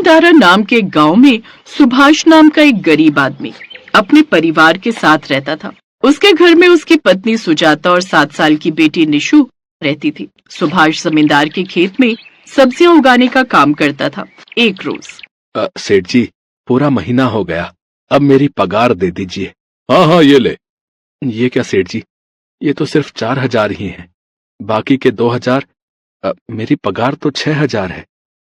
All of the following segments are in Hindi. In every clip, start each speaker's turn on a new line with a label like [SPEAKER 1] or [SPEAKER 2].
[SPEAKER 1] भंडारा नाम के गांव में सुभाष नाम का एक गरीब आदमी अपने परिवार के साथ रहता था। उसके घर में उसकी पत्नी सुजाता और 7 साल की बेटी निशु रहती थी। सुभाष जमींदार के खेत में सब्जियां उगाने का काम करता था। एक रोज,
[SPEAKER 2] सेठ जी, पूरा महीना हो गया, अब मेरी पगार दे दीजिए। हाँ हाँ, ये ले। ये क्या सेठ जी, ये तो सिर्फ 4,000 ही है, बाकी के 2,000। मेरी पगार तो 6,000 है।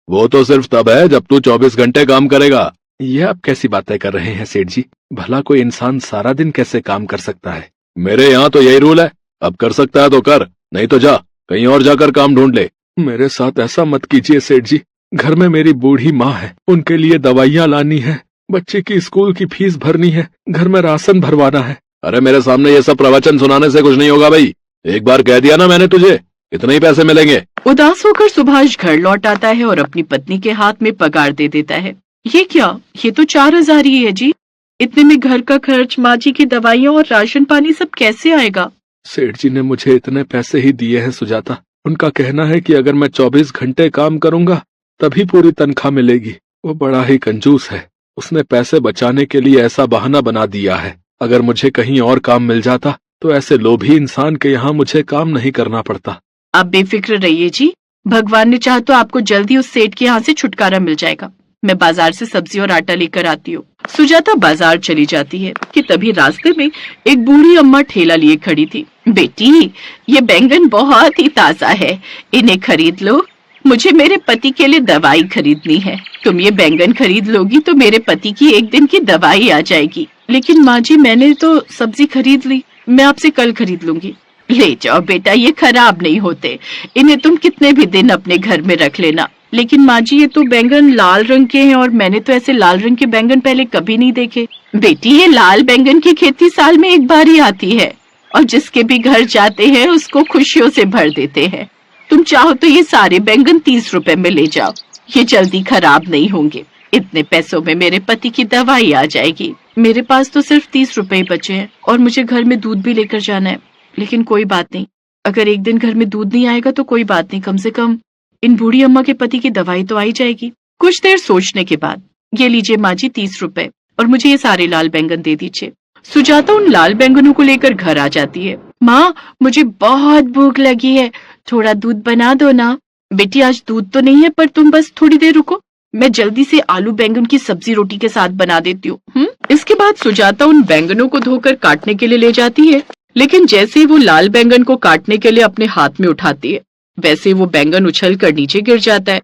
[SPEAKER 2] वो तो सिर्फ तब है जब तू 24 घंटे काम करेगा। ये आप कैसी बातें कर रहे हैं सेठ जी? भला कोई इंसान सारा दिन कैसे काम कर सकता है? मेरे यहाँ तो यही रूल है, अब कर सकता है तो कर, नहीं तो जा कहीं और जाकर काम ढूंढ ले। मेरे साथ ऐसा मत कीजिए सेठ जी, घर में मेरी बूढ़ी माँ है, उनके लिए दवाइयाँ लानी है, बच्चे की स्कूल की फीस भरनी है, घर में राशन भरवाना है। अरे मेरे सामने ये सब प्रवचन सुनाने से कुछ नहीं होगा भाई, एक बार कह दिया ना मैंने तुझे, इतने ही पैसे मिलेंगे।
[SPEAKER 1] उदास होकर सुभाष घर लौट आता है और अपनी पत्नी के हाथ में पगार दे देता है। ये क्या, ये तो 4,000 ही है जी, इतने में घर का खर्च, माँ जी की दवाइयाँ और राशन पानी सब कैसे आएगा?
[SPEAKER 2] सेठ जी ने मुझे इतने पैसे ही दिए हैं सुजाता, उनका कहना है कि अगर मैं 24 घंटे काम करूंगा तभी पूरी तनख्वाह मिलेगी। वो बड़ा ही कंजूस है, उसने पैसे बचाने के लिए ऐसा बहाना बना दिया है। अगर मुझे कहीं और काम मिल जाता तो ऐसे लोभी इंसान के यहाँ मुझे काम नहीं करना पड़ता।
[SPEAKER 1] आप बेफिक्र रहिए जी, भगवान ने चाहा तो आपको जल्दी उस सेठ के यहाँ से छुटकारा मिल जाएगा। मैं बाजार से सब्जी और आटा लेकर आती हूँ। सुजाता बाजार चली जाती है कि तभी रास्ते में एक बूढ़ी अम्मा ठेला लिए खड़ी थी। बेटी, ये बैंगन बहुत ही ताजा है, इन्हें खरीद लो, मुझे मेरे पति के लिए दवाई खरीदनी है। तुम ये बैंगन खरीद लोगी तो मेरे पति की एक दिन की दवाई आ जाएगी। लेकिन माँ जी, मैंने तो सब्जी खरीद ली, मैं आपसे कल खरीद लूंगी। ले जाओ बेटा, ये खराब नहीं होते, इन्हें तुम कितने भी दिन अपने घर में रख लेना। लेकिन माँ जी, ये तो बैंगन लाल रंग के हैं और मैंने तो ऐसे लाल रंग के बैंगन पहले कभी नहीं देखे। बेटी, ये लाल बैंगन की खेती साल में एक बार ही आती है और जिसके भी घर जाते हैं उसको खुशियों से भर देते हैं। तुम चाहो तो ये सारे बैंगन 30 रुपए में ले जाओ, ये जल्दी खराब नहीं होंगे। इतने पैसों में मेरे पति की दवाई आ जाएगी। मेरे पास तो सिर्फ 30 रुपए ही बचे हैं और मुझे घर में दूध भी लेकर जाना है। लेकिन कोई बात नहीं, अगर एक दिन घर में दूध नहीं आएगा तो कोई बात नहीं, कम से कम इन बूढ़ी अम्मा के पति की दवाई तो आई जाएगी। कुछ देर सोचने के बाद, ये लीजिए माँ जी 30 रुपए और मुझे ये सारे लाल बैंगन दे दीजिए। सुजाता उन लाल बैंगनों को लेकर घर आ जाती है। माँ, मुझे बहुत भूख लगी है, थोड़ा दूध बना दो ना। बेटी, आज दूध तो नहीं है, पर तुम बस थोड़ी देर रुको, मैं जल्दी से आलू बैंगन की सब्जी रोटी के साथ बना देती हूँ। इसके बाद सुजाता उन बैंगनों को धोकर काटने के लिए ले जाती है। लेकिन जैसे ही वो लाल बैंगन को काटने के लिए अपने हाथ में उठाती है, वैसे वो बैंगन उछल कर नीचे गिर जाता है।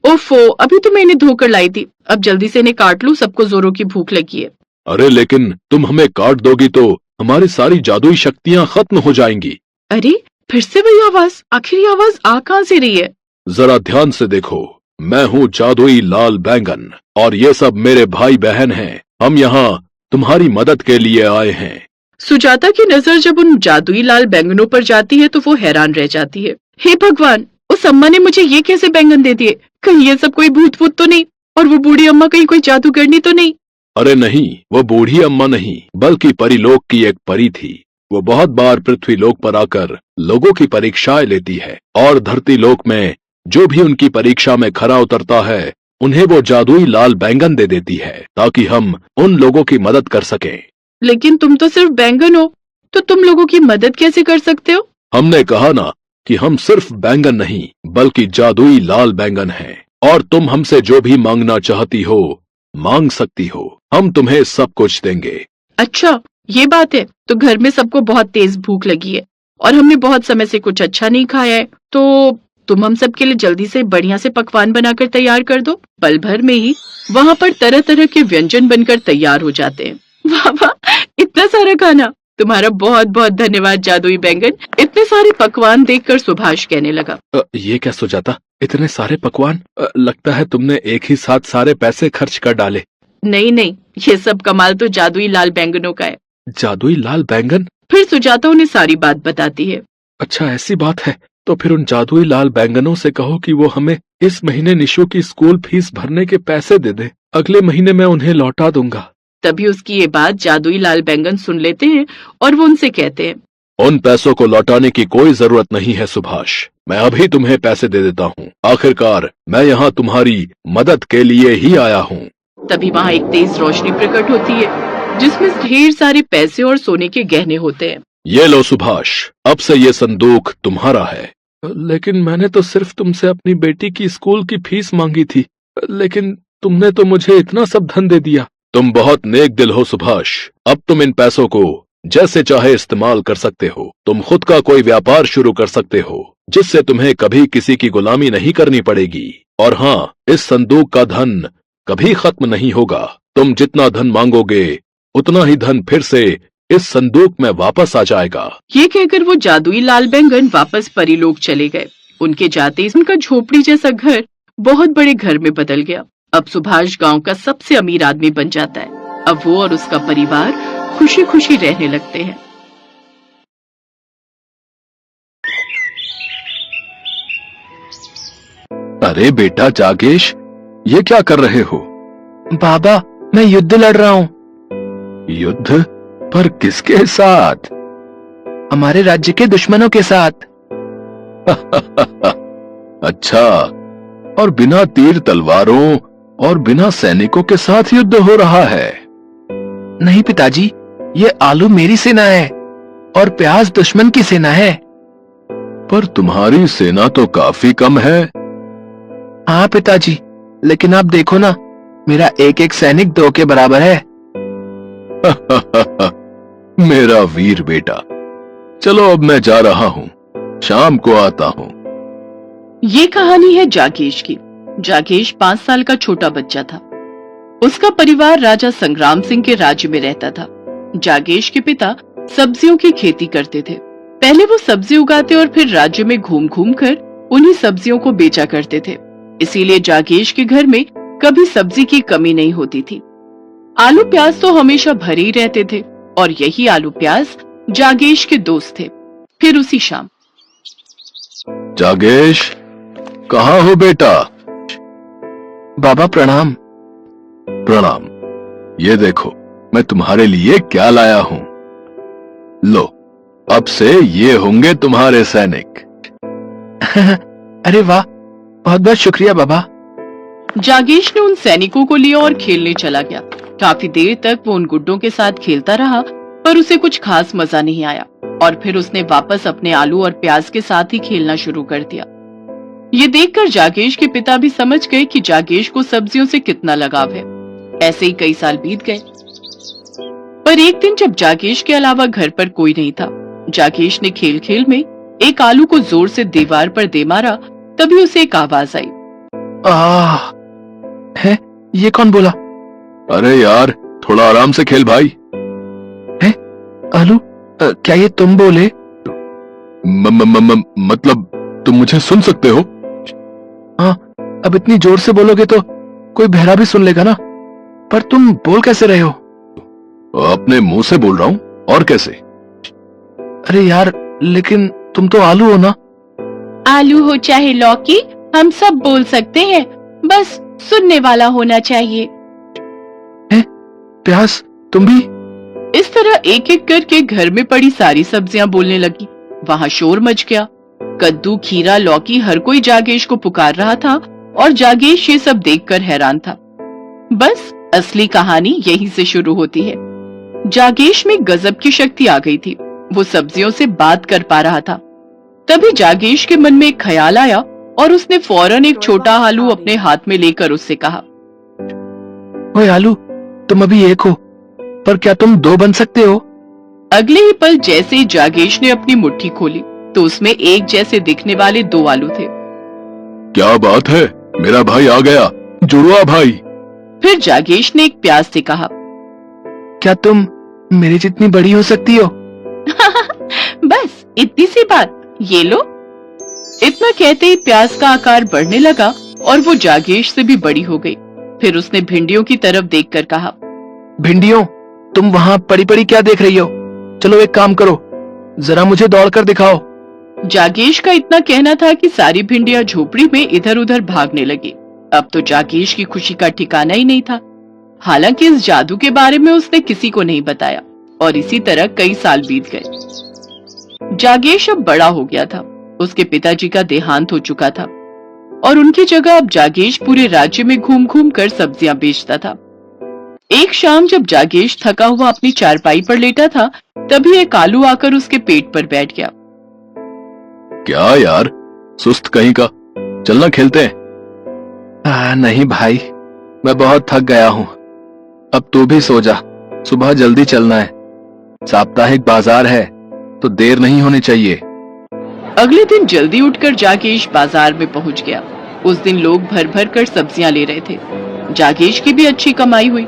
[SPEAKER 1] ओफो, अभी तो मैं इन्हें धोकर लाई थी, अब जल्दी से इन्हें काट लूं, सबको जोरों की भूख लगी है।
[SPEAKER 2] अरे लेकिन तुम हमें काट दोगी तो हमारी सारी जादुई शक्तियाँ खत्म हो जाएंगी।
[SPEAKER 1] अरे फिर से वही आवाज, आखिर ये आवाज आ कहाँ से रही है?
[SPEAKER 2] जरा ध्यान से देखो, मैं हूँ जादुई लाल बैंगन और ये सब मेरे भाई बहन हैं। हम यहाँ तुम्हारी मदद के लिए आए हैं।
[SPEAKER 1] सुजाता की नजर जब उन जादुई लाल बैंगनों पर जाती है तो वो हैरान रह जाती है। हे भगवान, उस अम्मा ने मुझे ये कैसे बैंगन दे दिए? कहीं ये सब कोई भूत भूत तो नहीं, और वो बूढ़ी अम्मा कहीं कोई जादूगरनी तो नहीं?
[SPEAKER 2] अरे नहीं, वो बूढ़ी अम्मा नहीं, बल्कि परीलोक की एक परी थी। वो बहुत बार पृथ्वी लोक पर आकर लोगों की परीक्षाएं लेती है और धरती लोक में जो भी उनकी परीक्षा में खरा उतरता है उन्हें वो जादुई लाल बैंगन दे देती है ताकि हम उन लोगों की मदद कर सकें।
[SPEAKER 1] लेकिन तुम तो सिर्फ बैंगन हो, तो तुम लोगों की मदद कैसे कर सकते हो?
[SPEAKER 2] हमने कहा ना कि हम सिर्फ बैंगन नहीं बल्कि जादुई लाल बैंगन हैं, और तुम हमसे जो भी मांगना चाहती हो मांग सकती हो, हम तुम्हें सब कुछ देंगे।
[SPEAKER 1] अच्छा, ये बात है। तो घर में सबको बहुत तेज भूख लगी है और हमने बहुत समय से कुछ अच्छा नहीं खाया है, तो तुम हम सब के लिए जल्दी से बढ़िया से पकवान बनाकर तैयार कर दो। पल भर में ही वहाँ पर तरह तरह के व्यंजन बनकर तैयार हो जाते हैं। वाह वाह, इतना सारा खाना! तुम्हारा बहुत बहुत धन्यवाद जादुई बैंगन। इतने सारे पकवान देखकर सुभाष कहने लगा,
[SPEAKER 2] ये क्या सुजाता, इतने सारे पकवान? लगता है तुमने एक ही साथ सारे पैसे खर्च कर डाले।
[SPEAKER 1] नहीं नहीं, ये सब कमाल तो जादुई लाल बैंगनों का है।
[SPEAKER 2] जादुई लाल बैंगन?
[SPEAKER 1] फिर सुजाता उन्हें सारी बात बताती है।
[SPEAKER 2] अच्छा ऐसी बात है, तो फिर उन जादुई लाल बैंगनों से कहो कि वो हमें इस महीने निशु की स्कूल फीस भरने के पैसे दे दे, अगले महीने मैं उन्हें लौटा दूंगा।
[SPEAKER 1] तभी उसकी ये बात जादुई लाल बैंगन सुन लेते हैं और वो उनसे कहते हैं,
[SPEAKER 2] उन पैसों को लौटाने की कोई जरूरत नहीं है सुभाष, मैं अभी तुम्हें पैसे दे देता हूँ। आखिरकार मैं यहाँ तुम्हारी मदद के लिए ही आया हूँ।
[SPEAKER 1] तभी वहाँ एक तेज रोशनी प्रकट होती है जिसमें ढेर सारे पैसे और सोने के गहने होते हैं।
[SPEAKER 2] ये लो सुभाष, अब से ये संदूक तुम्हारा है। लेकिन मैंने तो सिर्फ तुमसे अपनी बेटी की स्कूल की फीस मांगी थी, लेकिन तुमने तो मुझे इतना सब धन दे दिया। तुम बहुत नेक दिल हो सुभाष। अब तुम इन पैसों को जैसे चाहे इस्तेमाल कर सकते हो। तुम खुद का कोई व्यापार शुरू कर सकते हो जिससे तुम्हें कभी किसी की गुलामी नहीं करनी पड़ेगी। और हाँ, इस संदूक का धन कभी खत्म नहीं होगा। तुम जितना धन मांगोगे उतना ही धन फिर से इस संदूक में वापस आ जाएगा।
[SPEAKER 1] ये कहकर वो जादुई लाल बैंगन वापस परीलोक चले गए। उनके जाते ही उनका झोपड़ी जैसा घर बहुत बड़े घर में बदल गया। अब सुभाष गांव का सबसे अमीर आदमी बन जाता है। अब वो और उसका परिवार खुशी खुशी रहने लगते हैं।
[SPEAKER 2] अरे बेटा जागेश, ये क्या कर रहे हो?
[SPEAKER 3] बाबा, मैं युद्ध लड़ रहा हूँ।
[SPEAKER 2] युद्ध? पर किसके साथ?
[SPEAKER 3] हमारे राज्य के दुश्मनों के साथ।
[SPEAKER 2] अच्छा, और बिना तीर तलवारों और बिना सैनिकों के साथ युद्ध हो रहा है?
[SPEAKER 3] नहीं पिताजी, ये आलू मेरी सेना है और प्याज दुश्मन की सेना है।
[SPEAKER 2] पर तुम्हारी सेना तो काफी कम है।
[SPEAKER 3] हाँ पिताजी, लेकिन आप देखो ना, मेरा एक एक सैनिक 2 के बराबर है।
[SPEAKER 2] मेरा वीर बेटा, चलो अब मैं जा रहा हूँ, शाम को आता हूँ।
[SPEAKER 1] ये कहानी है जागेश की। जागेश 5 साल का छोटा बच्चा था। उसका परिवार राजा संग्राम सिंह के राज्य में रहता था। जागेश के पिता सब्जियों की खेती करते थे। पहले वो सब्जी उगाते और फिर राज्य में घूम घूम कर उन्हीं सब्जियों को बेचा करते थे। इसीलिए जागेश के घर में कभी सब्जी की कमी नहीं होती थी। आलू प्याज तो हमेशा भरे ही रहते थे और यही आलू प्याज जागेश के दोस्त थे। फिर उसी शाम,
[SPEAKER 2] जागेश, कहाँ हो बेटा?
[SPEAKER 3] बाबा प्रणाम।
[SPEAKER 2] प्रणाम। ये देखो, मैं तुम्हारे लिए क्या लाया हूँ। लो, अब से ये होंगे तुम्हारे सैनिक।
[SPEAKER 3] अरे वाह, बहुत बहुत शुक्रिया बाबा।
[SPEAKER 1] जागेश ने उन सैनिकों को लिया और खेलने चला गया। काफी देर तक वो उन गुड्डों के साथ खेलता रहा, पर उसे कुछ खास मजा नहीं आया और फिर उसने वापस अपने आलू और प्याज के साथ ही खेलना शुरू कर दिया। ये देखकर जागेश के पिता भी समझ गए कि जागेश को सब्जियों से कितना लगाव है। ऐसे ही कई साल बीत गए। पर एक दिन जब जागेश के अलावा घर पर कोई नहीं था, जागेश ने खेल खेल में एक आलू को जोर से दीवार पर दे मारा। तभी उसे एक आवाज आई।
[SPEAKER 3] है, ये कौन बोला?
[SPEAKER 2] अरे यार, थोड़ा आराम से खेल भाई।
[SPEAKER 3] है आलू, क्या ये तुम बोले?
[SPEAKER 2] मतलब तुम मुझे सुन सकते हो?
[SPEAKER 3] हाँ, अब इतनी जोर से बोलोगे तो कोई बहरा भी सुन लेगा ना। पर तुम बोल कैसे रहे हो?
[SPEAKER 2] अपने मुंह से बोल रहा हूँ, और कैसे?
[SPEAKER 3] अरे यार, लेकिन तुम तो आलू हो ना।
[SPEAKER 1] आलू हो चाहे लौकी, हम सब बोल सकते हैं, बस सुनने वाला होना चाहिए।
[SPEAKER 3] है, प्याज, तुम भी?
[SPEAKER 1] इस तरह एक एक करके घर में पड़ी सारी सब्जियां बोलने लगी। वहाँ शोर मच गया। कद्दू, खीरा, लौकी, हर कोई जागेश को पुकार रहा था और जागेश ये सब देखकर हैरान था। बस असली कहानी यहीं से शुरू होती है। जागेश में गजब की शक्ति आ गई थी। वो सब्जियों से बात कर पा रहा था। तभी जागेश के मन में एक ख्याल आया और उसने फौरन एक छोटा आलू अपने हाथ में लेकर उससे कहा,
[SPEAKER 3] ओए आलू, तुम अभी एक हो, पर क्या तुम 2 बन सकते हो?
[SPEAKER 1] अगले ही पल जैसे ही जागेश ने अपनी मुट्ठी खोली तो उसमें एक जैसे दिखने वाले 2 आलू थे।
[SPEAKER 2] क्या बात है, मेरा भाई आ गया, जुड़वा भाई।
[SPEAKER 1] फिर जागेश ने एक प्याज से कहा,
[SPEAKER 3] क्या तुम मेरी जितनी बड़ी हो सकती हो?
[SPEAKER 1] बस इतनी सी बात, ये लो। इतना कहते ही प्याज का आकार बढ़ने लगा और वो जागेश से भी बड़ी हो गई। फिर उसने भिंडियों की तरफ देखकर कहा,
[SPEAKER 3] भिंडियों, तुम वहाँ पड़ी पड़ी क्या देख रही हो? चलो एक काम करो, जरा मुझे दौड़कर दिखाओ।
[SPEAKER 1] जागेश का इतना कहना था कि सारी भिंडियां झोपड़ी में इधर उधर भागने लगी। अब तो जागेश की खुशी का ठिकाना ही नहीं था। हालांकि इस जादू के बारे में उसने किसी को नहीं बताया और इसी तरह कई साल बीत गए। जागेश अब बड़ा हो गया था। उसके पिताजी का देहांत हो चुका था और उनकी जगह अब जागेश पूरे राज्य में घूम घूम कर सब्जियां बेचता था। एक शाम जब जागेश थका हुआ अपनी चारपाई पर लेटा था, तभी एक आलू आकर उसके पेट पर बैठ गया।
[SPEAKER 2] क्या यार, सुस्त कहीं का, चलना खेलते हैं।
[SPEAKER 3] नहीं भाई, मैं बहुत थक गया हूं। अब तू भी सो जा, सुबह जल्दी चलना है। साप्ताहिक बाजार है तो देर नहीं होनी चाहिए।
[SPEAKER 1] अगले दिन जल्दी उठकर जागेश बाजार में पहुंच गया। उस दिन लोग भर भर कर सब्जियां ले रहे थे। जागेश की भी अच्छी कमाई हुई,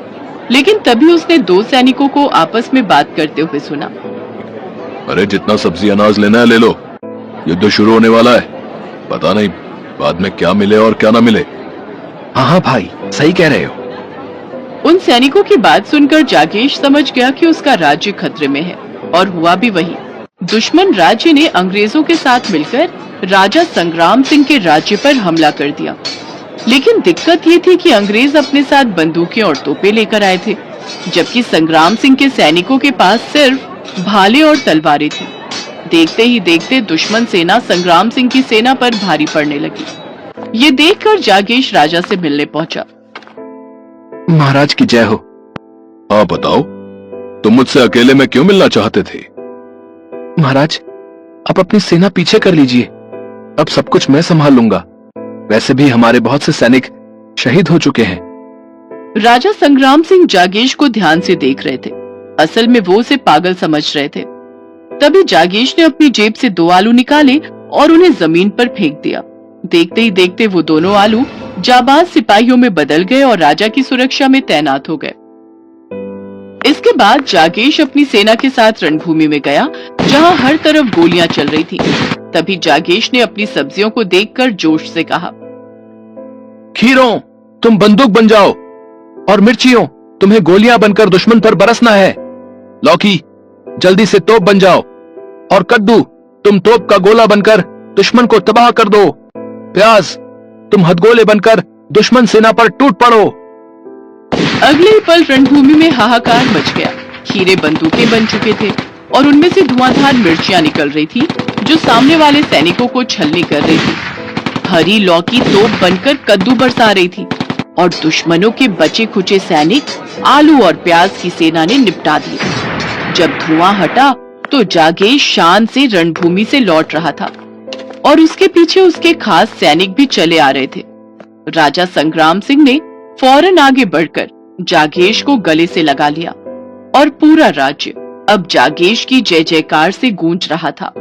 [SPEAKER 1] लेकिन तभी उसने दो सैनिकों को आपस में बात करते हुए सुना।
[SPEAKER 2] अरे जितना सब्जी अनाज लेना है ले लो, युद्ध शुरू होने वाला है, पता नहीं बाद में क्या मिले और क्या ना मिले।
[SPEAKER 3] हाँ भाई, सही कह रहे हो।
[SPEAKER 1] उन सैनिकों की बात सुनकर जागेश समझ गया कि उसका राज्य खतरे में है, और हुआ भी वही। दुश्मन राज्य ने अंग्रेजों के साथ मिलकर राजा संग्राम सिंह के राज्य पर हमला कर दिया। लेकिन दिक्कत ये थी कि अंग्रेज अपने साथ बंदूकें और तोपें लेकर आए थे, जबकि संग्राम सिंह के सैनिकों के पास सिर्फ भाले और तलवारें थी। देखते ही देखते दुश्मन सेना संग्राम सिंह की सेना पर भारी पड़ने लगी। ये देखकर जागेश राजा से मिलने पहुंचा।
[SPEAKER 3] महाराज की जय हो।
[SPEAKER 2] हाँ बताओ, तुम मुझसे अकेले में क्यों मिलना चाहते थे?
[SPEAKER 3] महाराज, आप अपनी सेना पीछे कर लीजिए, अब सब कुछ मैं संभाल लूंगा। वैसे भी हमारे बहुत से सैनिक शहीद हो चुके हैं।
[SPEAKER 1] राजा संग्राम सिंह जागेश को ध्यान से देख रहे थे। असल में वो उसे पागल समझ रहे थे। तभी जागेश ने अपनी जेब से 2 आलू निकाले और उन्हें जमीन पर फेंक दिया। देखते ही देखते वो दोनों आलू जाबाज सिपाहियों में बदल गए और राजा की सुरक्षा में तैनात हो गए। इसके बाद जागेश अपनी सेना के साथ रणभूमि में गया, जहां हर तरफ गोलियां चल रही थी। तभी जागेश ने अपनी सब्जियों को देखकर जोश से कहा,
[SPEAKER 3] खीरों, तुम बंदूक बन जाओ, और मिर्चियों, तुम्हें गोलियां बनकर दुश्मन पर बरसना है। लौकी, जल्दी से तोप बन जाओ, और कद्दू, तुम तोप का गोला बनकर दुश्मन को तबाह कर दो। प्याज, तुम हथगोले बनकर दुश्मन सेना पर टूट पड़ो।
[SPEAKER 1] अगले ही पल रणभूमि में हाहाकार मच गया। खीरे बंदूकें बन चुके थे और उनमें से धुआंधार मिर्चियां निकल रही थी, जो सामने वाले सैनिकों को छलनी कर रही थी। हरी लौकी तोप बनकर कद्दू बरसा रही थी और दुश्मनों के बचे खुचे सैनिक आलू और प्याज की सेना ने निपटा दिए। जब धुआं हटा तो जागेश शान से रणभूमि से लौट रहा था और उसके पीछे उसके खास सैनिक भी चले आ रहे थे। राजा संग्राम सिंह ने फौरन आगे बढ़कर जागेश को गले से लगा लिया और पूरा राज्य अब जागेश की जय जयकार से गूंज रहा था।